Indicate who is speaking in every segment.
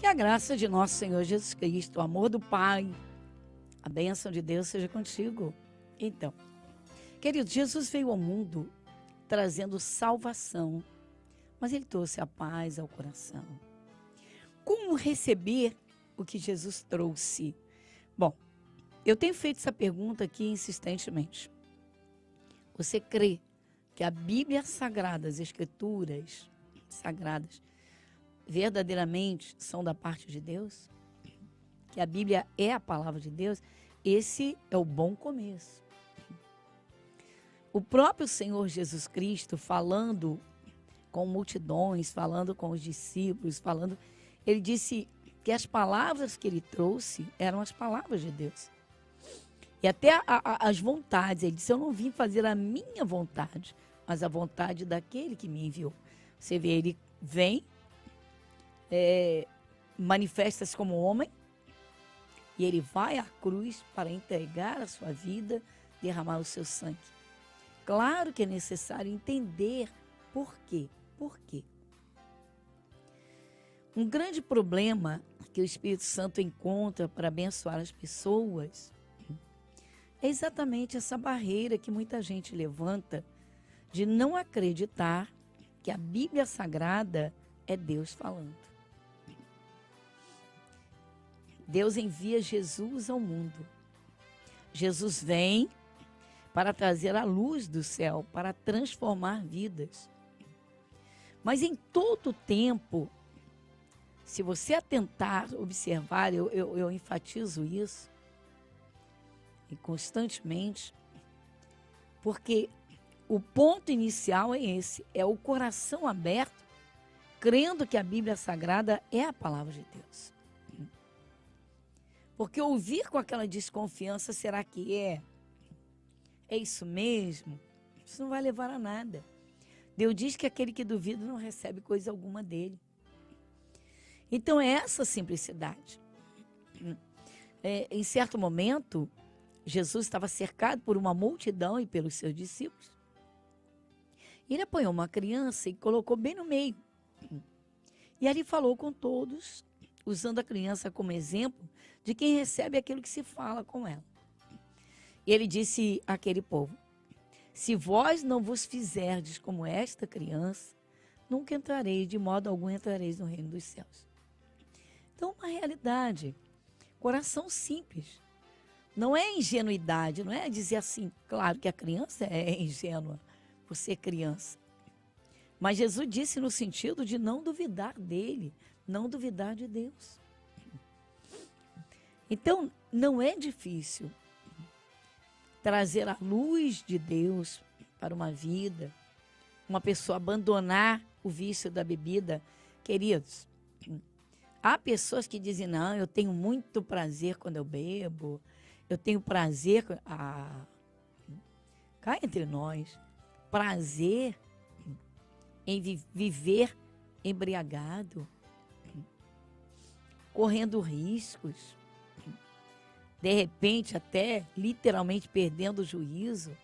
Speaker 1: Que a graça de nosso Senhor Jesus Cristo, o amor do Pai, a bênção de Deus seja contigo. Então, querido, Jesus veio ao mundo trazendo salvação, mas ele trouxe a paz ao coração. Como receber o que Jesus trouxe? Bom, eu tenho feito essa pergunta aqui insistentemente. Você crê que a Bíblia Sagrada, as Escrituras Sagradas, verdadeiramente são da parte de Deus? Que a Bíblia é a palavra de Deus? Esse é o bom começo. O próprio Senhor Jesus Cristo, falando com multidões, falando com os discípulos, ele disse que as palavras que ele trouxe eram as palavras de Deus. E até as vontades, ele disse, eu não vim fazer a minha vontade, mas a vontade daquele que me enviou. Você vê, ele vem, manifesta-se como homem, e ele vai à cruz para entregar a sua vida, derramar o seu sangue. Claro que é necessário entender por quê. Por quê? Um grande problema que o Espírito Santo encontra para abençoar as pessoas é exatamente essa barreira que muita gente levanta de não acreditar que a Bíblia Sagrada é Deus falando. Deus envia Jesus ao mundo. Jesus vem para trazer a luz do céu, para transformar vidas. Mas em todo tempo, se você atentar, observar, eu enfatizo isso, e constantemente, porque o ponto inicial é esse, é o coração aberto, crendo que a Bíblia Sagrada é a palavra de Deus. Porque ouvir com aquela desconfiança, será que é? É isso mesmo? Isso não vai levar a nada. Deus diz que aquele que duvida não recebe coisa alguma dele. Então é essa simplicidade. Em certo momento, Jesus estava cercado por uma multidão e pelos seus discípulos. Ele apanhou uma criança e colocou bem no meio. E ali falou com todos, usando a criança como exemplo de quem recebe aquilo que se fala com ela. E ele disse àquele povo, se vós não vos fizerdes como esta criança, nunca entrareis, de modo algum entrareis no reino dos céus. Então, uma realidade, coração simples. Não é ingenuidade, não é dizer assim, claro que a criança é ingênua por ser criança. Mas Jesus disse no sentido de não duvidar dele, não duvidar de Deus. Então, não é difícil trazer a luz de Deus para uma vida, uma pessoa abandonar o vício da bebida. Queridos, há pessoas que dizem, não, eu tenho muito prazer quando eu bebo, eu tenho prazer, cá entre nós, prazer em viver embriagado, correndo riscos, de repente até literalmente perdendo o juízo.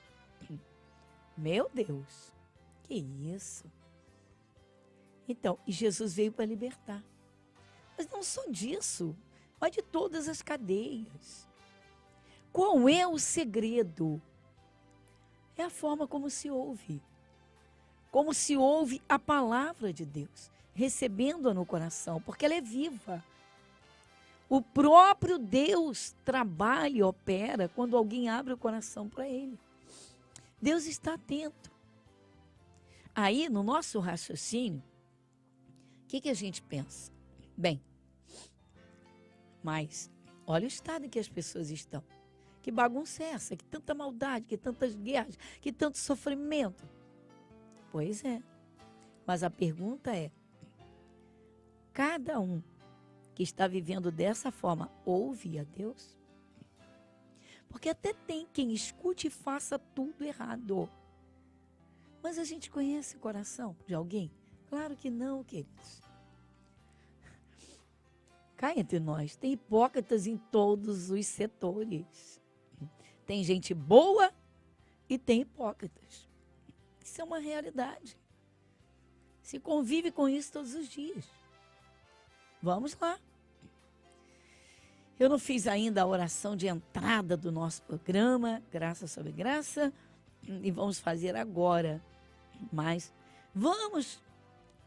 Speaker 1: Meu Deus, que isso? Então, e Jesus veio para libertar. Mas não só disso, mas de todas as cadeias. Qual é o segredo? É a forma como se ouve. Como se ouve a palavra de Deus, recebendo-a no coração, porque ela é viva. O próprio Deus trabalha e opera quando alguém abre o coração para Ele. Deus está atento. Aí, no nosso raciocínio, o que a gente pensa? Bem, mas olha o estado em que as pessoas estão. Que bagunça é essa? Que tanta maldade, que tantas guerras, que tanto sofrimento. Pois é. Mas a pergunta é, cada um que está vivendo dessa forma, ouve a Deus? Porque até tem quem escute e faça tudo errado. Mas a gente conhece o coração de alguém? Claro que não, queridos. Cá entre nós, tem hipócritas em todos os setores. Tem gente boa e tem hipócritas. Isso é uma realidade. Se convive com isso todos os dias. Vamos lá. Eu não fiz ainda a oração de entrada do nosso programa, Graça sobre Graça, e vamos fazer agora. Mas vamos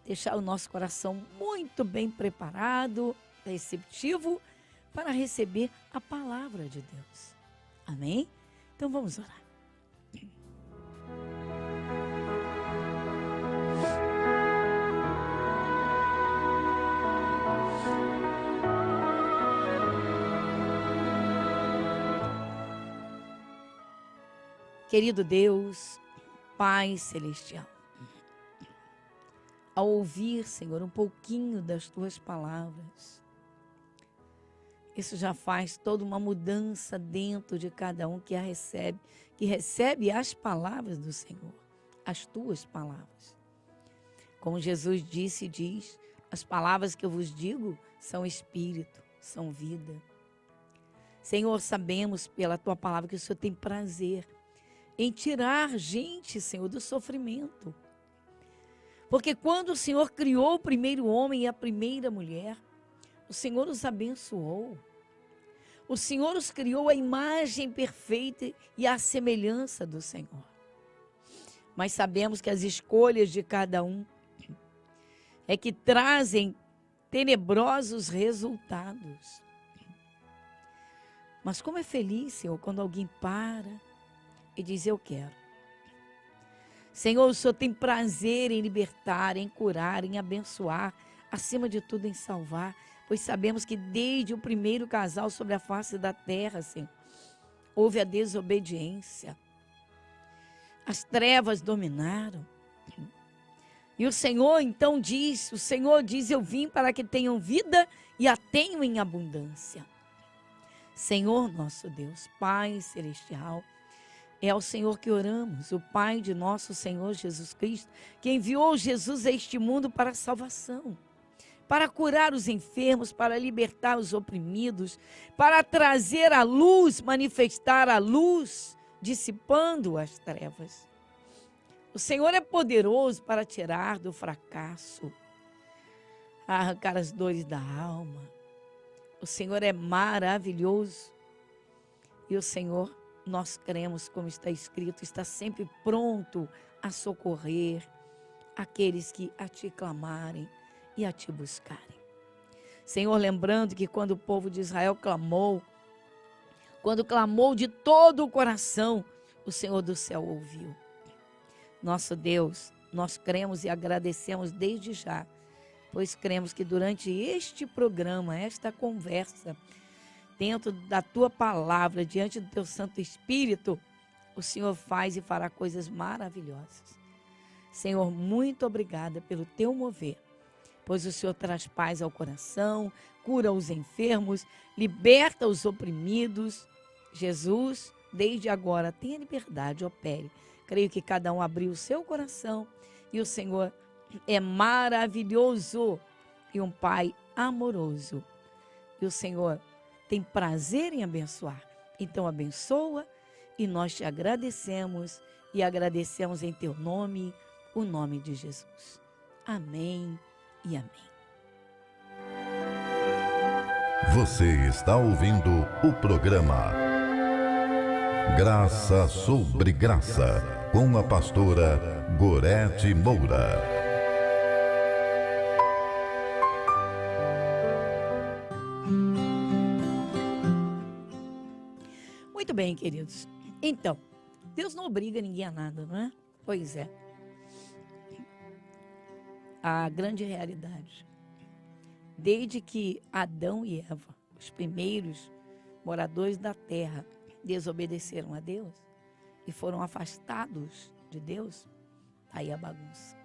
Speaker 1: deixar o nosso coração muito bem preparado, receptivo, para receber a palavra de Deus. Amém? Então vamos orar. Querido Deus, Pai Celestial, ao ouvir, Senhor, um pouquinho das Tuas palavras, isso já faz toda uma mudança dentro de cada um que recebe as palavras do Senhor, as Tuas palavras. Como Jesus disse e diz, as palavras que eu vos digo são espírito, são vida. Senhor, sabemos pela Tua palavra que o Senhor tem prazer em tirar gente, Senhor, do sofrimento. Porque quando o Senhor criou o primeiro homem e a primeira mulher, o Senhor os abençoou. O Senhor os criou à imagem perfeita e à semelhança do Senhor. Mas sabemos que as escolhas de cada um é que trazem tenebrosos resultados. Mas como é feliz, Senhor, quando alguém para e diz: eu quero. Senhor, o Senhor tem prazer em libertar, em curar, em abençoar, acima de tudo em salvar, pois sabemos que desde o primeiro casal sobre a face da terra, Senhor, houve a desobediência. As trevas dominaram. E o Senhor então diz, eu vim para que tenham vida e a tenham em abundância. Senhor nosso Deus, Pai Celestial, é ao Senhor que oramos, o Pai de nosso Senhor Jesus Cristo, que enviou Jesus a este mundo para a salvação, para curar os enfermos, para libertar os oprimidos, para trazer a luz, manifestar a luz, dissipando as trevas. O Senhor é poderoso para tirar do fracasso, arrancar as dores da alma. O Senhor é maravilhoso e o Senhor, nós cremos, como está escrito, está sempre pronto a socorrer aqueles que a Ti clamarem e a Ti buscarem. Senhor, lembrando que quando o povo de Israel clamou, quando clamou de todo o coração, o Senhor do céu ouviu. Nosso Deus, nós cremos e agradecemos desde já, pois cremos que durante este programa, esta conversa, dentro da Tua palavra, diante do Teu Santo Espírito, o Senhor faz e fará coisas maravilhosas. Senhor, muito obrigada pelo Teu mover, pois o Senhor traz paz ao coração, cura os enfermos, liberta os oprimidos. Jesus, desde agora, tenha liberdade, opere. Creio que cada um abriu o seu coração e o Senhor é maravilhoso e um Pai amoroso. E o Senhor tem prazer em abençoar. Então abençoa e nós te agradecemos e agradecemos em Teu nome, o nome de Jesus. Amém e amém.
Speaker 2: Você está ouvindo o programa Graça sobre Graça, com a pastora Gorete Moura.
Speaker 1: Muito bem, queridos. Então, Deus não obriga ninguém a nada, não é? Pois é. A grande realidade. Desde que Adão e Eva, os primeiros moradores da terra, desobedeceram a Deus e foram afastados de Deus, aí a bagunça.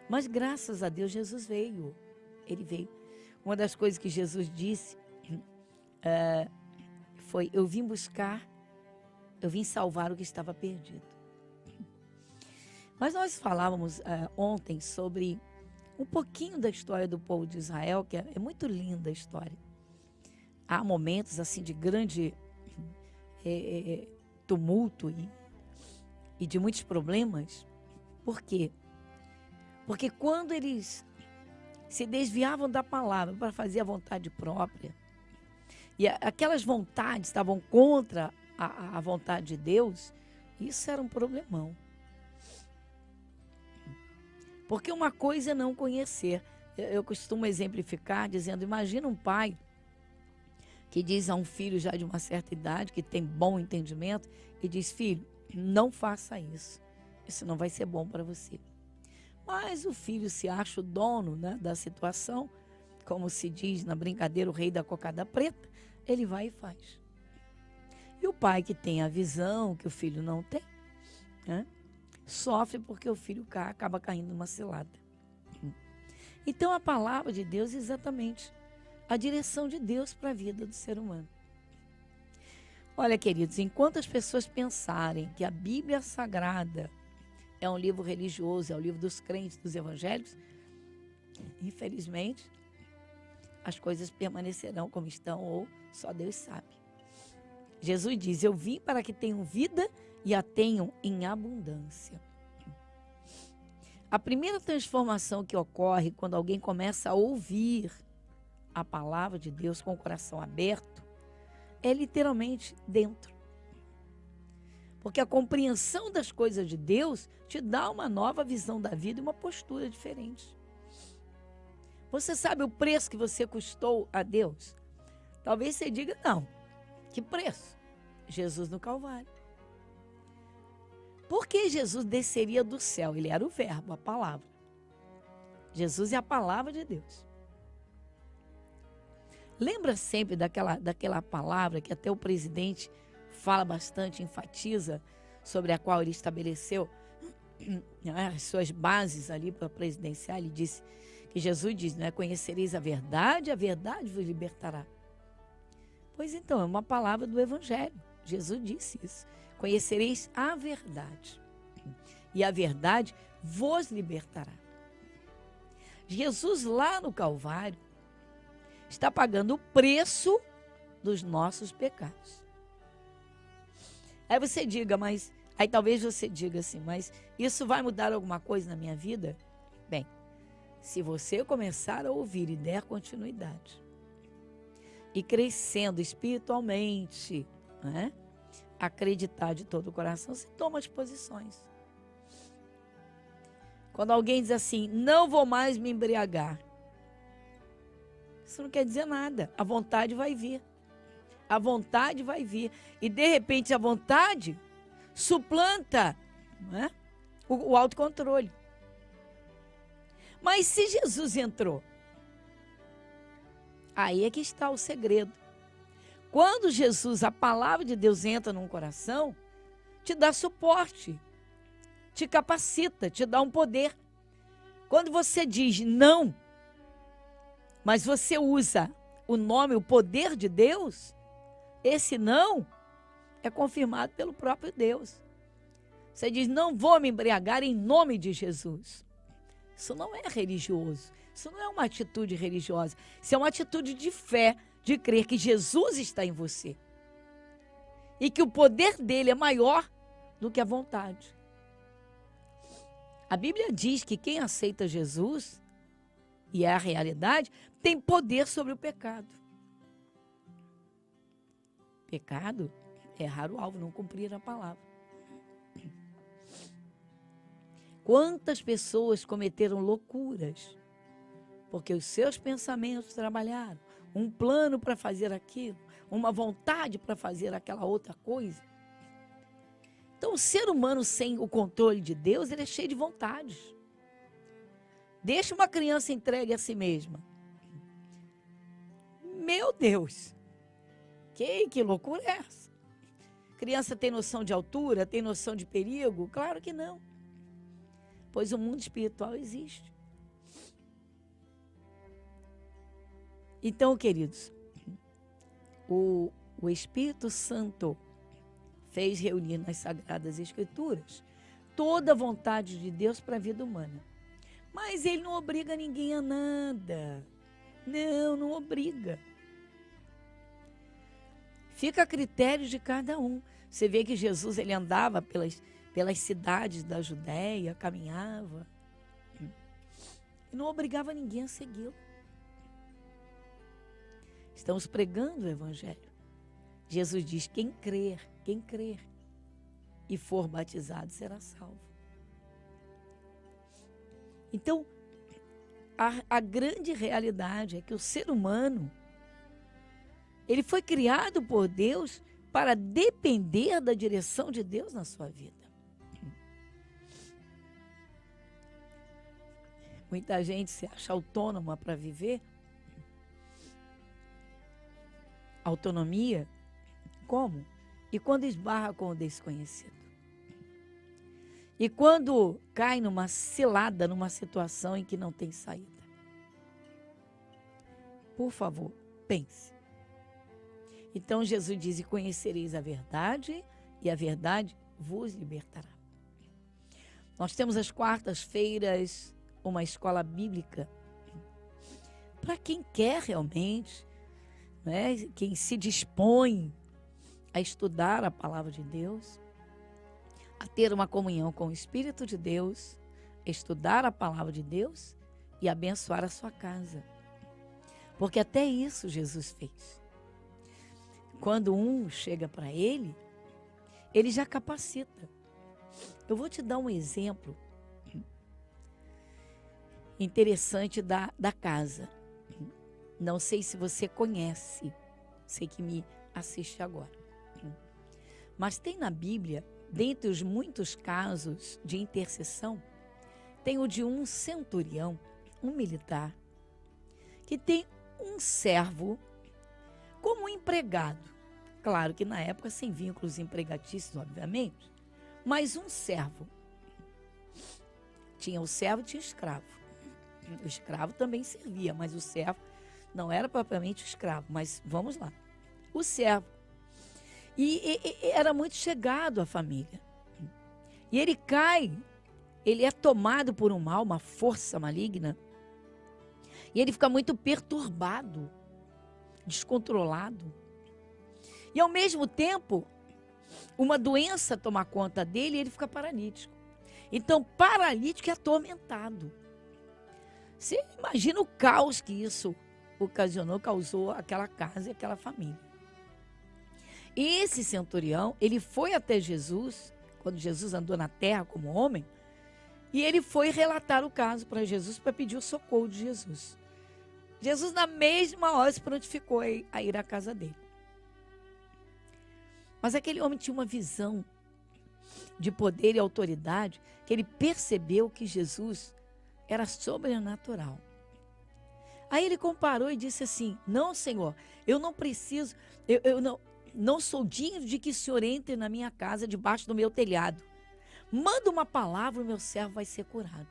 Speaker 1: Mas graças a Deus Jesus veio. Ele veio. Uma das coisas que Jesus disse foi: eu vim salvar o que estava perdido. Mas nós falávamos ontem sobre um pouquinho da história do povo de Israel, que é muito linda a história. Há momentos assim de grande tumulto e de muitos problemas. Por quê? Porque quando eles se desviavam da palavra para fazer a vontade própria, e aquelas vontades estavam contra a vontade de Deus, isso era um problemão. Porque uma coisa é não conhecer. Eu costumo exemplificar dizendo, imagina um pai que diz a um filho já de uma certa idade, que tem bom entendimento, e diz, filho, não faça isso. Isso não vai ser bom para você. Mas o filho se acha o dono, né, da situação, como se diz na brincadeira, o rei da cocada preta, ele vai e faz. E o pai que tem a visão que o filho não tem, né, sofre porque o filho acaba caindo numa cilada. Então a palavra de Deus é exatamente a direção de Deus para a vida do ser humano. Olha, queridos, enquanto as pessoas pensarem que a Bíblia Sagrada é um livro religioso, é o livro dos crentes, dos evangélicos, infelizmente, as coisas permanecerão como estão ou só Deus sabe. Jesus diz, eu vim para que tenham vida e a tenham em abundância. A primeira transformação que ocorre quando alguém começa a ouvir a palavra de Deus com o coração aberto é literalmente dentro. Porque a compreensão das coisas de Deus te dá uma nova visão da vida e uma postura diferente. Você sabe o preço que você custou a Deus? Talvez você diga, não, que preço? Jesus no Calvário. Por que Jesus desceria do céu? Ele era o verbo, a palavra. Jesus é a palavra de Deus. Lembra sempre daquela palavra que até o presidente fala bastante, enfatiza, sobre a qual ele estabeleceu as suas bases ali para presidenciar. Ele disse que Jesus diz, não é? Conhecereis a verdade vos libertará. Pois então, é uma palavra do Evangelho. Jesus disse isso. Conhecereis a verdade, e a verdade vos libertará. Jesus lá no Calvário está pagando o preço dos nossos pecados. Aí você diga, aí talvez você diga assim, mas isso vai mudar alguma coisa na minha vida? Bem, se você começar a ouvir e der continuidade, e crescendo espiritualmente, né? Acreditar de todo o coração, você toma as posições. Quando alguém diz assim, não vou mais me embriagar, isso não quer dizer nada. A vontade vai vir. A vontade vai vir. E de repente a vontade suplanta, né, o autocontrole. Mas se Jesus entrou, aí é que está o segredo. Quando Jesus, a palavra de Deus entra num coração, te dá suporte, te capacita, te dá um poder. Quando você diz não, mas você usa o nome, o poder de Deus, esse não é confirmado pelo próprio Deus. Você diz, não vou me embriagar em nome de Jesus. Isso não é religioso, isso não é uma atitude religiosa, isso é uma atitude de fé, de crer que Jesus está em você e que o poder dele é maior do que a vontade. A Bíblia diz que quem aceita Jesus, e é a realidade, tem poder sobre o pecado. Pecado é errar o alvo, não cumprir a palavra. Quantas pessoas cometeram loucuras porque os seus pensamentos trabalharam, um plano para fazer aquilo, uma vontade para fazer aquela outra coisa. Então, o ser humano sem o controle de Deus, ele é cheio de vontades. Deixa uma criança entregue a si mesma. Meu Deus, que loucura é essa? Criança tem noção de altura, tem noção de perigo? Claro que não. Pois o mundo espiritual existe. Então, queridos, o Espírito Santo fez reunir nas Sagradas Escrituras toda a vontade de Deus para a vida humana. Mas ele não obriga ninguém a nada. Não obriga. Fica a critério de cada um. Você vê que Jesus ele andava pelas cidades da Judéia, caminhava. E não obrigava ninguém a segui-lo. Estamos pregando o Evangelho. Jesus diz: quem crer e for batizado será salvo. Então, a grande realidade é que o ser humano, ele foi criado por Deus para depender da direção de Deus na sua vida. Muita gente se acha autônoma para viver. Autonomia, como? E quando esbarra com o desconhecido. E quando cai numa cilada, numa situação em que não tem saída. Por favor, pense. Então Jesus diz: e conhecereis a verdade, e a verdade vos libertará. Nós temos às quartas-feiras uma escola bíblica para quem quer realmente, né, quem se dispõe a estudar a palavra de Deus, a ter uma comunhão com o Espírito de Deus, estudar a palavra de Deus e abençoar a sua casa. Porque até isso Jesus fez. Quando um chega para ele, ele já capacita. Eu vou te dar um exemplo interessante da casa. Não sei se você conhece, sei que me assiste agora. Mas tem na Bíblia, dentre os muitos casos de intercessão, tem o de um centurião, um militar, que tem um servo como empregado. Claro que na época sem vínculos empregatícios, obviamente, mas um servo. Tinha o servo e tinha o escravo. O escravo também servia, mas o servo não era propriamente o escravo. Mas vamos lá. O servo. E era muito chegado à família. E ele cai, ele é tomado por um mal, uma força maligna. E ele fica muito perturbado, descontrolado. E ao mesmo tempo, uma doença toma conta dele e ele fica paralítico. Então, paralítico e atormentado. Você imagina o caos que isso causou aquela casa e aquela família. E esse centurião, ele foi até Jesus, quando Jesus andou na terra como homem, e ele foi relatar o caso para Jesus, para pedir o socorro de Jesus. Jesus, na mesma hora, se prontificou a ir à casa dele. Mas aquele homem tinha uma visão de poder e autoridade, que ele percebeu que Jesus era sobrenatural. Aí ele comparou e disse assim: não, Senhor, eu não preciso, eu não sou digno de que o Senhor entre na minha casa, debaixo do meu telhado. Manda uma palavra, o meu servo vai ser curado.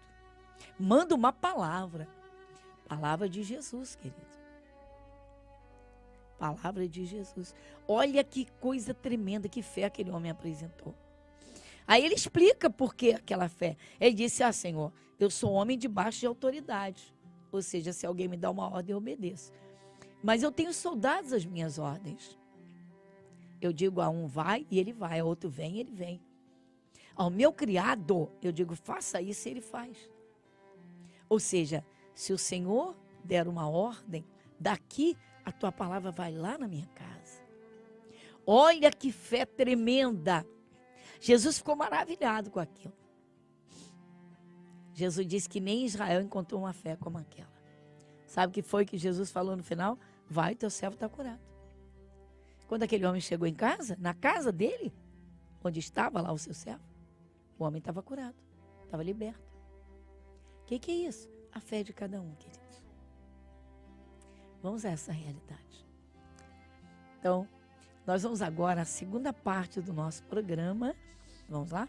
Speaker 1: Manda uma palavra. Palavra de Jesus, querido. Palavra de Jesus. Olha que coisa tremenda, que fé aquele homem apresentou. Aí ele explica por que aquela fé. Ele disse: ah, Senhor, eu sou homem debaixo de autoridade. Ou seja, se alguém me dá uma ordem, eu obedeço. Mas eu tenho soldados às minhas ordens. Eu digo a um vai e ele vai, a outro vem e ele vem. Ao meu criado, eu digo faça isso e ele faz. Ou seja, se o Senhor der uma ordem, daqui a tua palavra vai lá na minha casa. Olha que fé tremenda. Jesus ficou maravilhado com aquilo. Jesus disse que nem Israel encontrou uma fé como aquela. Sabe o que foi que Jesus falou no final? Vai, teu servo está curado. Quando aquele homem chegou em casa, na casa dele, onde estava lá o seu servo, o homem estava curado, estava liberto. O que é isso? A fé de cada um, queridos. Vamos a essa realidade. Então, nós vamos agora à segunda parte do nosso programa. Vamos lá?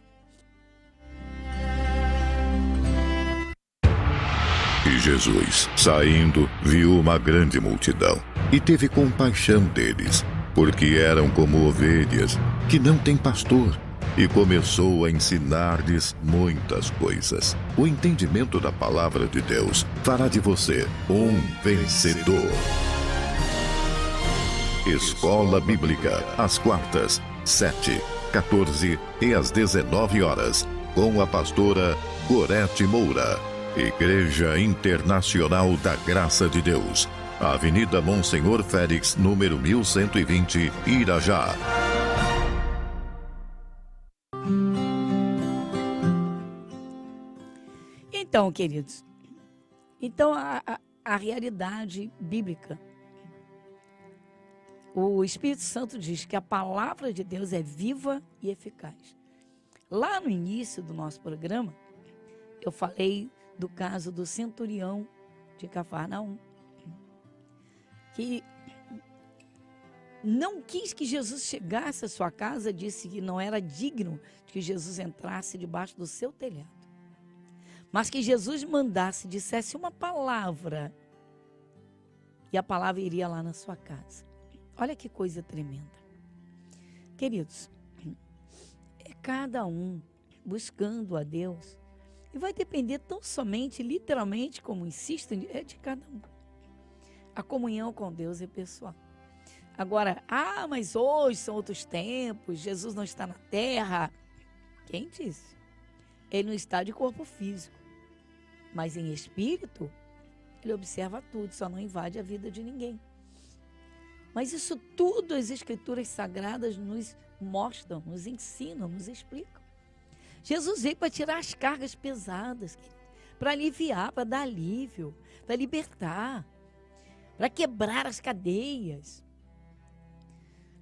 Speaker 2: E Jesus, saindo, viu uma grande multidão e teve compaixão deles, porque eram como ovelhas que não têm pastor, e começou a ensinar-lhes muitas coisas. O entendimento da palavra de Deus fará de você um vencedor. Escola Bíblica, às quartas, 7, 14 e às 19 horas, com a pastora Gorete Moura. Igreja Internacional da Graça de Deus, Avenida Monsenhor Félix, número 1120, Irajá.
Speaker 1: Então, queridos, a realidade bíblica, o Espírito Santo diz que a palavra de Deus é viva e eficaz. Lá no início do nosso programa, eu falei do caso do centurião de Cafarnaum, que não quis que Jesus chegasse à sua casa, disse que não era digno de que Jesus entrasse debaixo do seu telhado. Mas que Jesus mandasse, dissesse uma palavra, e a palavra iria lá na sua casa. Olha que coisa tremenda. Queridos, é cada um buscando a Deus, e vai depender tão somente, literalmente, como insisto, é de cada um. A comunhão com Deus é pessoal. Agora, mas hoje são outros tempos, Jesus não está na terra. Quem disse? Ele não está de corpo físico, mas em espírito, ele observa tudo, só não invade a vida de ninguém. Mas isso tudo as Escrituras Sagradas nos mostram, nos ensinam, nos explicam. Jesus veio para tirar as cargas pesadas, para aliviar, para dar alívio, para libertar, para quebrar as cadeias.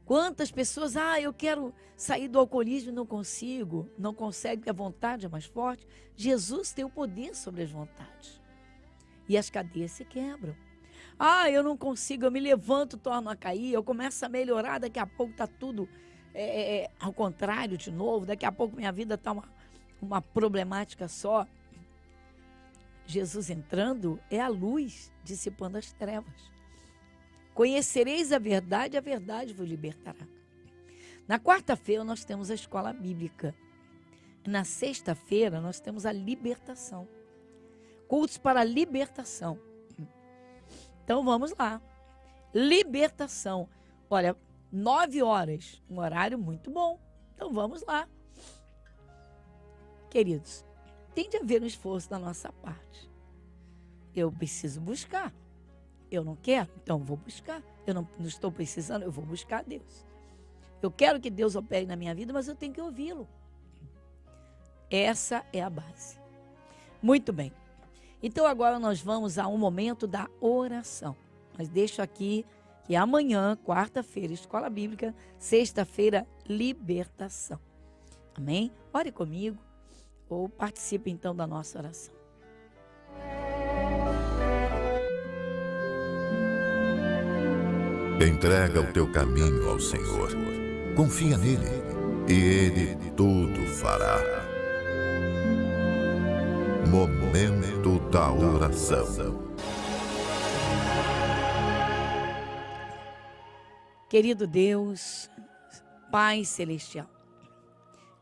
Speaker 1: Quantas pessoas, eu quero sair do alcoolismo e não consigo, não consegue porque a vontade é mais forte. Jesus tem o poder sobre as vontades. E as cadeias se quebram. Eu não consigo, eu me levanto, torno a cair, eu começo a melhorar, daqui a pouco está tudo ao contrário de novo, daqui a pouco minha vida está uma problemática só. Jesus entrando é a luz dissipando as trevas. Conhecereis a verdade vos libertará. Na quarta-feira nós temos a escola bíblica. Na sexta-feira nós temos a libertação. Cultos para a libertação. Então vamos lá. Libertação. Olha, 9 horas, um horário muito bom. Então vamos lá. Queridos, tem de haver um esforço da nossa parte. Eu preciso buscar. Eu não quero, então vou buscar. Eu não estou precisando, eu vou buscar Deus. Eu quero que Deus opere na minha vida, mas eu tenho que ouvi-lo. Essa é a base. Muito bem. Então agora nós vamos a um momento da oração. Mas deixo aqui que amanhã, quarta-feira, escola bíblica, sexta-feira, libertação. Amém? Ore comigo ou participe então da nossa oração.
Speaker 2: Entrega o teu caminho ao Senhor. Confia nele e Ele tudo fará. Momento da oração.
Speaker 1: Querido Deus, Pai Celestial,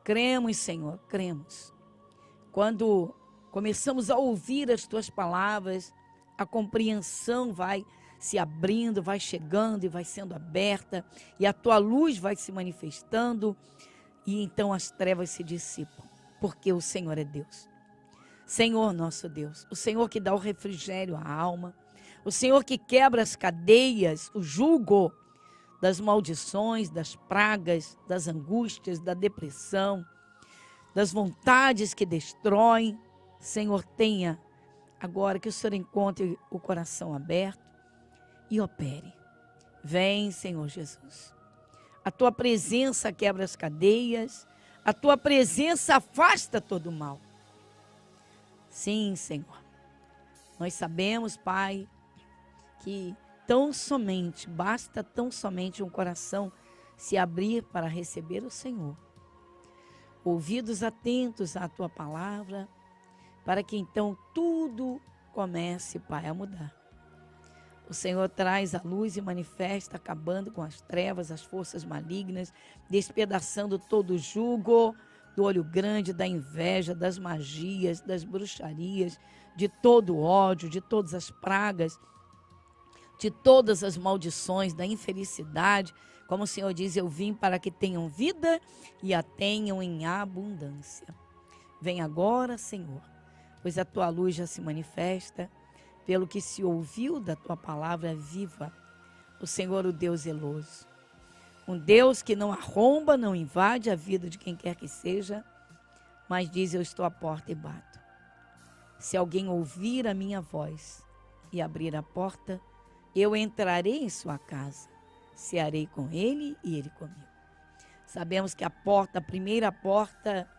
Speaker 1: cremos, Senhor, cremos. Quando começamos a ouvir as Tuas palavras, a compreensão vai se abrindo, vai chegando e vai sendo aberta, e a Tua luz vai se manifestando, e então as trevas se dissipam, porque o Senhor é Deus. Senhor nosso Deus, o Senhor que dá o refrigério à alma, o Senhor que quebra as cadeias, o jugo das maldições, das pragas, das angústias, da depressão, das vontades que destroem. Senhor, tenha agora que o Senhor encontre o coração aberto e opere. Vem, Senhor Jesus. A Tua presença quebra as cadeias, a Tua presença afasta todo o mal. Sim, Senhor. Nós sabemos, Pai, que basta tão somente um coração se abrir para receber o Senhor. Ouvidos atentos à Tua palavra, para que então tudo comece, Pai, a mudar. O Senhor traz a luz e manifesta, acabando com as trevas, as forças malignas, despedaçando todo o jugo do olho grande, da inveja, das magias, das bruxarias, de todo o ódio, de todas as pragas, de todas as maldições, da infelicidade. Como o Senhor diz, eu vim para que tenham vida e a tenham em abundância. Vem agora, Senhor, pois a Tua luz já se manifesta, pelo que se ouviu da tua palavra viva, o Senhor, o Deus zeloso. Um Deus que não arromba, não invade a vida de quem quer que seja, mas diz: eu estou à porta e bato. Se alguém ouvir a minha voz e abrir a porta, eu entrarei em sua casa, cearei com ele e ele comigo. Sabemos que a porta, a primeira porta,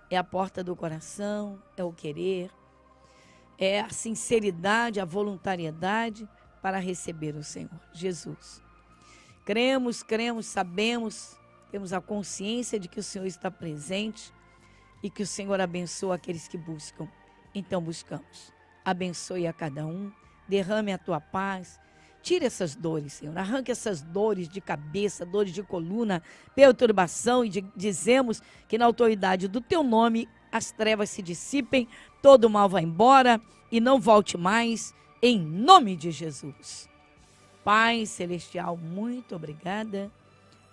Speaker 1: é a porta do coração, é o querer, é a sinceridade, a voluntariedade para receber o Senhor Jesus. Cremos, sabemos, temos a consciência de que o Senhor está presente e que o Senhor abençoa aqueles que buscam. Então buscamos. Abençoe a cada um, derrame a tua paz. Tire essas dores, Senhor. Arranque essas dores de cabeça, dores de coluna, perturbação, e dizemos que na autoridade do teu nome as trevas se dissipem, todo o mal vai embora e não volte mais, em nome de Jesus. Pai Celestial, muito obrigada.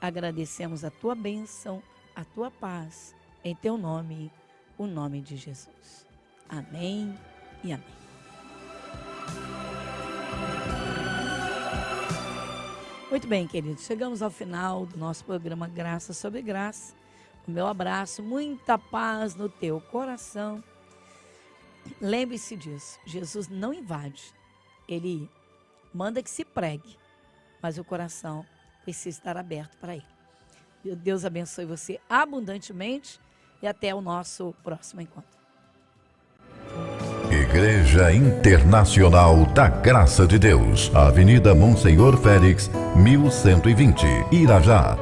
Speaker 1: Agradecemos a tua bênção, a tua paz, em teu nome, o nome de Jesus. Amém e amém. Muito bem, queridos, chegamos ao final do nosso programa Graça sobre Graça. O meu abraço, muita paz no teu coração. Lembre-se disso, Jesus não invade, ele manda que se pregue, mas o coração precisa estar aberto para ele. Deus abençoe você abundantemente e até o nosso próximo encontro.
Speaker 2: Igreja Internacional da Graça de Deus, Avenida Monsenhor Félix, 1120, Irajá.